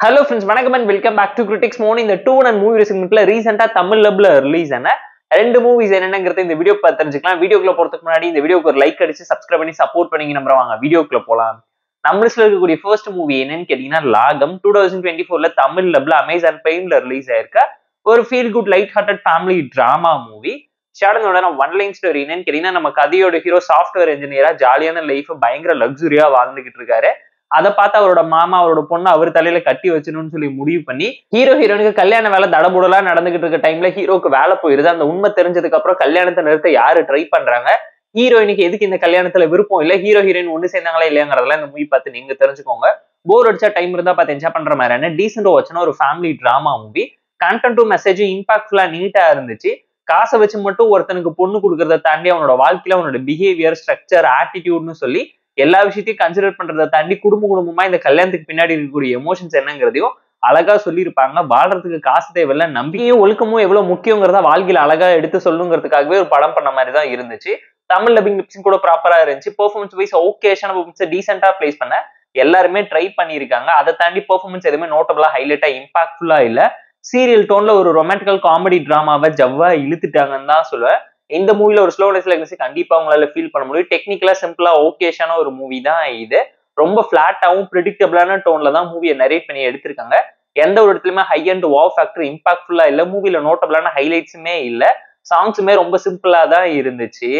Hello friends, வணக்கம் and welcome back to Critics Morning. இந்த 2 and movie ரெசிமெண்ட்ல ரீசெண்டா Tamil லப்ல release ஆன ரெண்டு மூவிஸ் என்னங்கிறத இந்த வீடியோ பார்த்து தெரிஞ்சுக்கலாம். வீடியோக்குள்ள போறதுக்கு முன்னாடி இந்த வீடியோக்கு ஒரு லைக் அடிச்சு சப்ஸ்கிரைப் பண்ணி சப்போர்ட் பண்ணி நம்புறவாங்க. வீடியோக்குள்ள போலாம். நம்மளுக்கு இருக்கக்கூடிய ஃபர்ஸ்ட் மூவி என்னன்னு கேட்டீங்கன்னா லாகம். 2024ல தமிழ் லப்ல அமேசான் பிரைம்ல ரிலீஸ் ஆயிருக்க ஒரு feel good light hearted family drama movie. ஷாடனோட ஒன் லைன் ஸ்டோரி என்னன்னு கேட்டீங்கன்னா நம்ம கதையோட ஹீரோ சாஃப்ட்வேர் இன்ஜினியரா ஜாலியான லைஃப் பயங்கர லக்ஸுரியா வாழ்ந்துகிட்டு இருக்காரு. அதை பார்த்து அவரோட மாமா அவரோட பொண்ணு அவர் தலையில கட்டி வச்சணும்னு சொல்லி முடிவு பண்ணி ஹீரோயினுக்கு கல்யாண வேலை தடபுடலா நடந்துகிட்டு இருக்க டைம்ல ஹீரோக்கு வேலை போயிருது. அந்த உண்மை தெரிஞ்சதுக்கு அப்புறம் கல்யாணத்தை நிறுத்த யாரு ட்ரை பண்றாங்க, ஹீரோயினுக்கு எதுக்கு இந்த கல்யாணத்துல விருப்பம் இல்ல, ஹீரோயின் ஒண்ணு சேர்ந்தாங்களா இல்லையாங்கிறதெல்லாம் இந்த மூவி பார்த்து நீங்க தெரிஞ்சுக்கோங்க. போர் அடிச்சா டைம் இருந்தா பார்த்து என்ஜாய் பண்ற மாதிரியான டீசென்ட் வாட்ச்னா ஒரு ஃபேமிலி டிராமா மூவி. கண்டென்ட்டும் மெசேஜும் இம்பாக்ட்ஃபுல்லா நீட்டா இருந்துச்சு. காசை வச்சு மட்டும் ஒருத்தனுக்கு பொண்ணு கொடுக்கறத தாண்டி அவனோட வாழ்க்கையில அவனோட பிஹேவியர், ஸ்ட்ரக்சர், ஆட்டிடியூட்னு சொல்லி எல்லா விஷயத்தையும் கன்சிடர் பண்றதை தாண்டி குடும்பமா இந்த கல்யாணத்துக்கு பின்னாடி இருக்கக்கூடிய எமோஷன்ஸ் என்னங்கிறதையும் அழகா சொல்லியிருப்பாங்க. வாழ்றதுக்கு காசு தேவையில்ல, நம்பிக்கையும் ஒழுக்கமும் எவ்வளவு முக்கியங்கிறத வாழ்க்கையில அழகா எடுத்து சொல்லுங்கிறதுக்காகவே ஒரு படம் பண்ண மாதிரி தான் இருந்துச்சு. தமிழ் டப்பிங் லிப்ஸிங் கூட ப்ராப்பரா இருந்துச்சு. பெர்ஃபார்மன்ஸ் வைஸ் ஓகேஷன் டீசென்டா பிளேஸ் பண்ண எல்லாருமே ட்ரை பண்ணியிருக்காங்க. அதை தாண்டி பெர்ஃபார்மன்ஸ் எதுவுமே நோட்டபிளா ஹைலைட்டா இம்பாக்ட்ஃபுல்லா இல்ல. சீரியல் டோன்ல ஒரு ரொமான்டிக்கல் காமெடி டிராமாவை ஜவ்வா இழுத்துட்டாங்கன்னு தான் சொல்லுவேன். இந்த மூவில ஒரு ஸ்லோனஸ் லெக்னஸ் கண்டிப்பா உங்களால ஃபீல் பண்ண முடியும். டெக்னிக்கலா சிம்பிளா ஓகேஷான ஒரு மூவி தான் இது. ரொம்ப பிளாட்டாவும் ப்ரெடிக்டபிளான டோன்ல தான் மூவியை நரேட் பண்ணி எடுத்திருக்காங்க. எந்த ஒரு இடத்துலயுமே ஹை அண்ட் வாவ் ஃபேக்டர் இம்பாக்ட்ஃபுல்லா இல்ல. மூவில நோட்டபிளான ஹைலைட்ஸுமே இல்ல. சாங்ஸுமே ரொம்ப சிம்பிளா தான் இருந்துச்சு.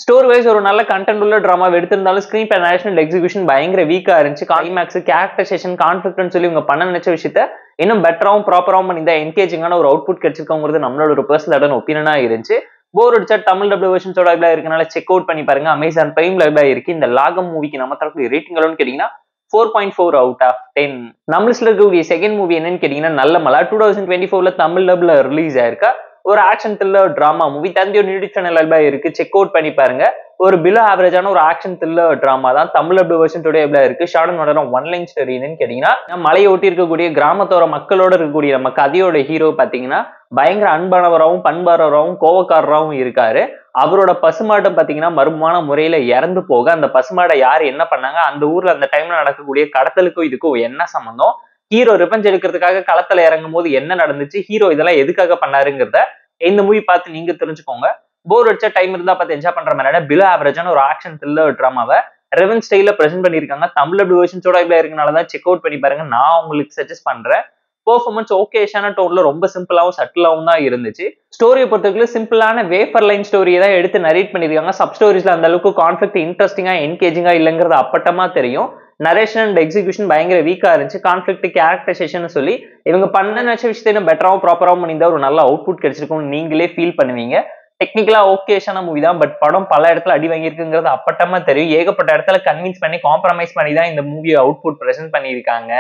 ஸ்டோரி வைஸ் ஒரு நல்ல கண்டென்ட் உள்ள டிராமா எடுத்திருந்தாலும் ஸ்கிரீன் பிளே, நேஷனல் எக்ஸிகியூஷன் பயங்கர வீக்கா இருந்துச்சு. கிளைமேக்ஸ், கேரக்டரைசேஷன், கான்ஃபிளிக்ட்னு சொல்லி இவங்க பண்ண நினைச்ச விஷயத்த இன்னும் பெட்டராவும் ப்ராப்பராவும் பண்ணி தான் என்கேஜிங்கான ஒரு அவுட்புட் கிடைச்சிருக்கோங்கிறது நம்மளோட ஒரு பர்சனல் ஒப்பீனியனா இருந்துச்சு. போர் அடிச்சா தமிழ் டபுள் வெர்ஷன்ஸோட இருக்கனால செக் அவுட் பண்ணி பாருங்க. அமேசான் பிரைம்ல இருக்கு. இந்த லாகம் மூவிக்கு நம்ம தரக்கூடிய ரேட்டிங் எவ்வளவுன்னு கேட்டீங்கன்னா 4.4 அவுட் ஆஃப் 10. நம்மளுக்கு இருக்கக்கூடிய செகண்ட் மூவி என்னன்னு கேட்டீங்கன்னா நல்ல மலா. 2024ல தமிழ் டப்ல ரிலீஸ் ஆயிருக்கா ஒரு ஆக்ஷன் த்ரில்லர் டிராமா மூவி. தந்தியோட யூடியூப் சேனல் இருக்கு, செக் அவுட் பண்ணி பாருங்க. ஒரு பிலோ ஆவரேஜான ஒரு ஆக்ஷன் த்ரில்லர் டிராமா தான். தமிழ் டபுள் வெர்ஷன் இருக்கு. ஷார்டன் ஒன் லைன் ஸ்டோரி என்னன்னு கேட்டீங்கன்னா மலையை ஒட்டி இருக்கக்கூடிய கிராமத்தோர மக்களோட இருக்கக்கூடிய நம்ம கதையோட ஹீரோ பாத்தீங்கன்னா பயங்கர அன்பானவராகவும் பண்பானவராகவும் கோவக்காரராகவும் இருக்காரு. அவரோட பசுமாட்டம் பாத்தீங்கன்னா மர்மமான முறையில இறந்து போக அந்த பசுமாடை யாரு என்ன பண்ணாங்க, அந்த ஊர்ல அந்த டைம்ல நடக்கக்கூடிய கடத்தலுக்கும் இதுக்கும் என்ன சம்பந்தம், ஹீரோ ரிவெஞ்ச் எடுக்கிறதுக்காக களத்துல இறங்கும் போது என்ன நடந்துச்சு, ஹீரோ இதெல்லாம் எதுக்காக பண்ணாருங்கிறத இந்த மூவி பார்த்து நீங்க தெரிஞ்சுக்கோங்க. போர் அடிச்சா டைம் இருந்தா பார்த்து என்ஜாய் பண்ற மாதிரி பிலோ ஆவரேஜான ஒரு ஆக்ஷன் த்ரில்லர் டிராமாவை ரெவெஞ்ச் ஸ்டைல பிரசென்ட் பண்ணிருக்காங்க. தமிழ் வெர்ஷன்ஸோட இருக்கனாலதான் செக் அவுட் பண்ணி பாருங்க. நான் உங்களுக்கு சஜஸ்ட் பண்றேன். பெர்ஃபார்மன்ஸ் ஓகேஷான டோன்ல ரொம்ப சிம்பிளாவும் சட்டிலாவும் தான் இருந்துச்சு. ஸ்டோரியை பொறுத்தவரைக்கும் சிம்பிளான வேஃபர் லைன் ஸ்டோரியை தான் எடுத்து நரேட் பண்ணிருக்காங்க. சப் ஸ்டோரிஸ்ல அந்த அளவுக்கு கான்ஃபிளிக்ட் இன்ட்ரெஸ்டிங்கா என்கேஜிங்கா இல்லைங்கிறது அப்பட்டமா தெரியும். நரேஷன் அண்ட் எக்ஸிகியூஷன் பயங்கர வீக்கா இருந்துச்சு. கான்ஃபிளிக்ட், கேரக்டரைசேஷன் சொல்லி இவங்க பண்ண நினைச்ச விஷயத்தை பெட்டராவும் ப்ராப்பராகவும் பண்ணியிருந்தா ஒரு நல்ல அவுட்புட் கிடைச்சிருக்கும் நீங்களே ஃபீல் பண்ணுவீங்க. டெக்னிக்கலா ஓகேஷான மூவி தான். பட் படம் பல இடத்துல அடி வாங்கியிருக்குங்கிறது அப்பட்டமா தெரியும். ஏகப்பட்ட இடத்துல கன்வின்ஸ் பண்ணி காம்ப்ரமைஸ் பண்ணி தான் இந்த மூவியை அவுட்புட் பிரசென்ட் பண்ணியிருக்காங்க.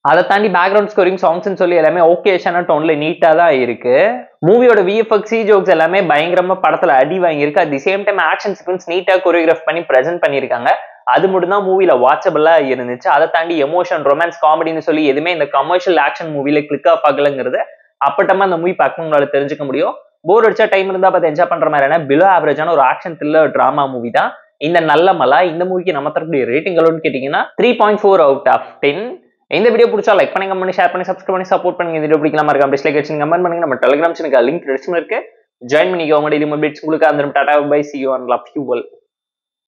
அதை தாண்டி பேக்ரவுண்ட் ஸ்கோரிங், சாங்ஸ்ன்னு சொல்லி எல்லாமே ஓகேஷான டோன்ல நீட்டா தான் இருக்கு. மூவியோட விஎஃப்எக்ஸ், ஜோக்ஸ் எல்லாமே பயங்கரமா படத்துல அடி வாங்கியிருக்கு. At the same time action sequence நீட்டா கொரியோகிராஃப் பண்ணி பிரசென்ட் பண்ணியிருக்காங்க. அது மட்டும் தான் மூவில வாட்சபிளா இருந்துச்சு. அதை தாண்டி எமோஷன், ரொமான்ஸ், காமெடின்னு சொல்லி எதுவுமே இந்த கமர்ஷியல் ஆக்ஷன் மூவில கிளிக் ஆஃப் ஆகலங்கிறது அப்பட்டமா இந்த மூவி பார்க்க உங்களால தெரிஞ்சுக்க முடியும். போர் அடிச்சா டைம் இருந்தா பார்த்து என்ஜாய் பண்ற மாதிரியான பிலோ ஆவரேஜான ஒரு ஆக்ஷன் த்ரில்லர் டிராமா மூவி தான் இந்த நல்ல மலா. இந்த மூவிக்கு நம்ம தரக்கூடிய ரேட்டிங் எவ்வளவுன்னு கேட்டீங்கன்னா 3.4 அவுட் ஆஃப் 10. இந்த வீடியோ பிடிச்சா லைக் பண்ணி, கமெண்ட் பண்ணி, ஷேர் பண்ணி, சப்ஸ்கிரைப் பண்ணி சப்போர்ட் பண்ணுங்க. இந்த வீடியோ பிடிக்கலாம் இருக்க டிஸ்லைக் அடிச்சு கமெண்ட் பண்ணுங்க. நம்ம டெலிகிராம் சேனலுக்கு லிங்க் டிஸ்கிரிப்ஷன்ல இருக்கு, ஜாயின் பண்ணிக்கோங்க. டெய்லி அப்டேட்ஸ் உங்களுக்கு அந்த tata bye, see you and love you all.